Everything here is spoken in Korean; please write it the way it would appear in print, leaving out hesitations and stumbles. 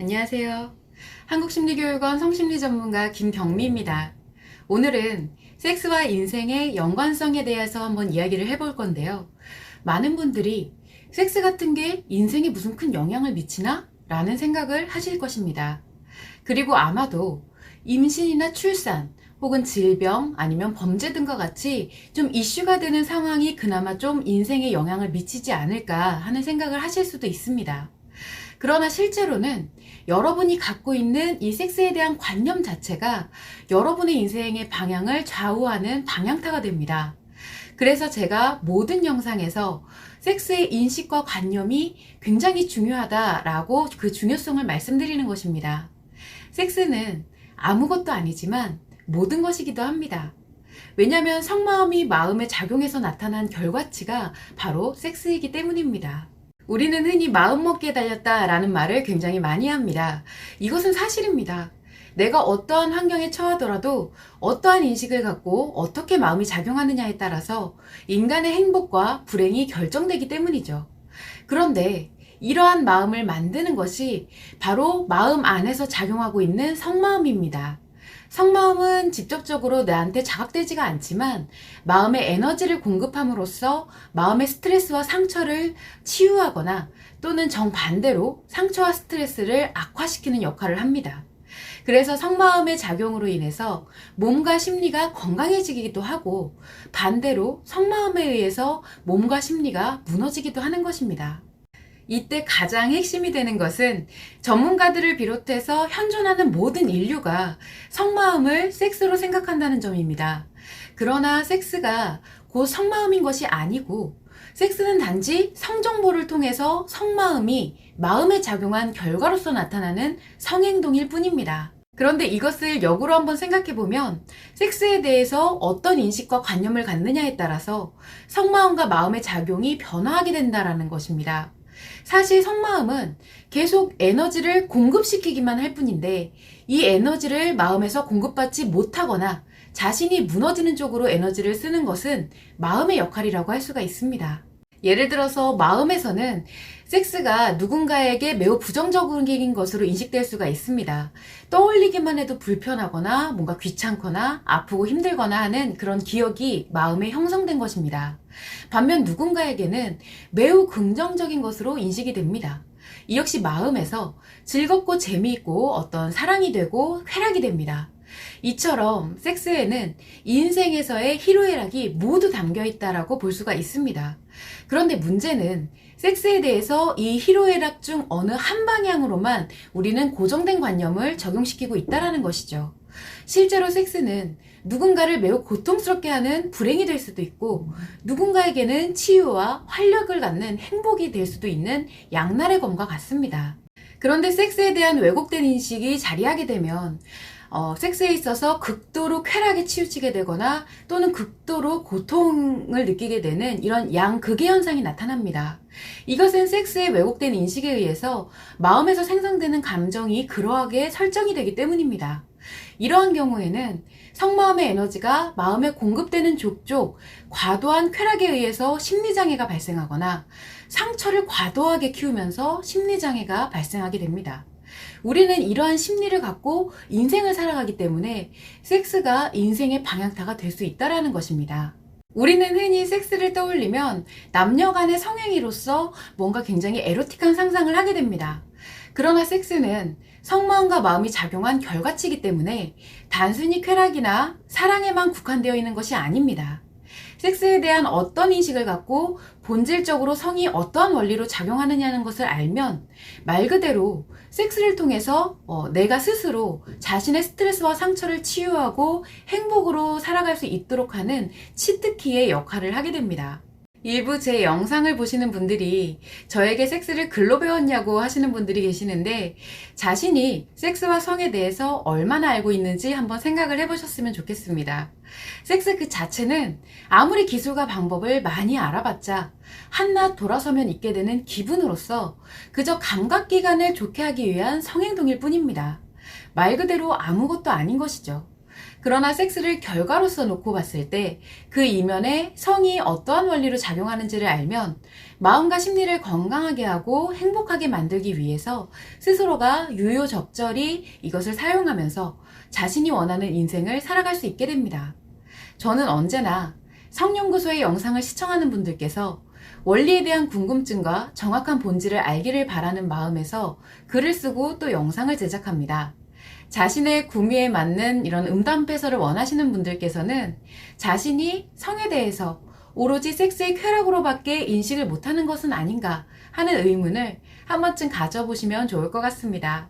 안녕하세요. 한국심리교육원 성심리 전문가 김경미입니다. 오늘은 섹스와 인생의 연관성에 대해서 한번 이야기를 해볼 건데요. 많은 분들이 섹스 같은 게 인생에 무슨 큰 영향을 미치나? 라는 생각을 하실 것입니다. 그리고 아마도 임신이나 출산, 혹은 질병, 아니면 범죄 등과 같이 좀 이슈가 되는 상황이 그나마 좀 인생에 영향을 미치지 않을까 하는 생각을 하실 수도 있습니다. 그러나 실제로는 여러분이 갖고 있는 이 섹스에 대한 관념 자체가 여러분의 인생의 방향을 좌우하는 방향타가 됩니다. 그래서 제가 모든 영상에서 섹스의 인식과 관념이 굉장히 중요하다라고 그 중요성을 말씀드리는 것입니다. 섹스는 아무것도 아니지만 모든 것이기도 합니다. 왜냐하면 성마음이 마음에 작용해서 나타난 결과치가 바로 섹스이기 때문입니다. 우리는 흔히 마음먹기에 달렸다라는 말을 굉장히 많이 합니다. 이것은 사실입니다. 내가 어떠한 환경에 처하더라도 어떠한 인식을 갖고 어떻게 마음이 작용하느냐에 따라서 인간의 행복과 불행이 결정되기 때문이죠. 그런데 이러한 마음을 만드는 것이 바로 마음 안에서 작용하고 있는 성마음입니다. 성마음은 직접적으로 나한테 자각되지가 않지만 마음의 에너지를 공급함으로써 마음의 스트레스와 상처를 치유하거나 또는 정반대로 상처와 스트레스를 악화시키는 역할을 합니다. 그래서 성마음의 작용으로 인해서 몸과 심리가 건강해지기도 하고 반대로 성마음에 의해서 몸과 심리가 무너지기도 하는 것입니다. 이때 가장 핵심이 되는 것은 전문가들을 비롯해서 현존하는 모든 인류가 성마음을 섹스로 생각한다는 점입니다. 그러나 섹스가 곧 성마음인 것이 아니고 섹스는 단지 성정보를 통해서 성마음이 마음에 작용한 결과로서 나타나는 성행동일 뿐입니다. 그런데 이것을 역으로 한번 생각해보면 섹스에 대해서 어떤 인식과 관념을 갖느냐에 따라서 성마음과 마음의 작용이 변화하게 된다는 것입니다. 사실 성마음은 계속 에너지를 공급시키기만 할 뿐인데 이 에너지를 마음에서 공급받지 못하거나 자신이 무너지는 쪽으로 에너지를 쓰는 것은 마음의 역할이라고 할 수가 있습니다. 예를 들어서 마음에서는 섹스가 누군가에게 매우 부정적인 것으로 인식될 수가 있습니다. 떠올리기만 해도 불편하거나 뭔가 귀찮거나 아프고 힘들거나 하는 그런 기억이 마음에 형성된 것입니다. 반면 누군가에게는 매우 긍정적인 것으로 인식이 됩니다. 이 역시 마음에서 즐겁고 재미있고 어떤 사랑이 되고 쾌락이 됩니다. 이처럼 섹스에는 인생에서의 희로애락이 모두 담겨 있다라고 볼 수가 있습니다. 그런데 문제는 섹스에 대해서 이 희로애락 중 어느 한 방향으로만 우리는 고정된 관념을 적용시키고 있다는 것이죠. 실제로 섹스는 누군가를 매우 고통스럽게 하는 불행이 될 수도 있고 누군가에게는 치유와 활력을 갖는 행복이 될 수도 있는 양날의 검과 같습니다. 그런데 섹스에 대한 왜곡된 인식이 자리하게 되면 섹스에 있어서 극도로 쾌락에 치우치게 되거나 또는 극도로 고통을 느끼게 되는 이런 양극의 현상이 나타납니다. 이것은 섹스의 왜곡된 인식에 의해서 마음에서 생성되는 감정이 그러하게 설정이 되기 때문입니다. 이러한 경우에는 성마음의 에너지가 마음에 공급되는 족족 과도한 쾌락에 의해서 심리장애가 발생하거나 상처를 과도하게 키우면서 심리장애가 발생하게 됩니다. 우리는 이러한 심리를 갖고 인생을 살아가기 때문에 섹스가 인생의 방향타가 될 수 있다는 것입니다. 우리는 흔히 섹스를 떠올리면 남녀 간의 성행위로서 뭔가 굉장히 에로틱한 상상을 하게 됩니다. 그러나 섹스는 성마음과 마음이 작용한 결과치이기 때문에 단순히 쾌락이나 사랑에만 국한되어 있는 것이 아닙니다. 섹스에 대한 어떤 인식을 갖고 본질적으로 성이 어떠한 원리로 작용하느냐는 것을 알면 말 그대로 섹스를 통해서 내가 스스로 자신의 스트레스와 상처를 치유하고 행복으로 살아갈 수 있도록 하는 치트키의 역할을 하게 됩니다. 일부 제 영상을 보시는 분들이 저에게 섹스를 글로 배웠냐고 하시는 분들이 계시는데 자신이 섹스와 성에 대해서 얼마나 알고 있는지 한번 생각을 해보셨으면 좋겠습니다. 섹스 그 자체는 아무리 기술과 방법을 많이 알아봤자 한낱 돌아서면 있게 되는 기분으로서 그저 감각기관을 좋게 하기 위한 성행동일 뿐입니다. 말 그대로 아무것도 아닌 것이죠. 그러나 섹스를 결과로서 놓고 봤을 때 그 이면에 성이 어떠한 원리로 작용하는지를 알면 마음과 심리를 건강하게 하고 행복하게 만들기 위해서 스스로가 유효적절히 이것을 사용하면서 자신이 원하는 인생을 살아갈 수 있게 됩니다. 저는 언제나 성연구소의 영상을 시청하는 분들께서 원리에 대한 궁금증과 정확한 본질을 알기를 바라는 마음에서 글을 쓰고 또 영상을 제작합니다. 자신의 구미에 맞는 이런 음담패설을 원하시는 분들께서는 자신이 성에 대해서 오로지 섹스의 쾌락으로밖에 인식을 못하는 것은 아닌가 하는 의문을 한 번쯤 가져보시면 좋을 것 같습니다.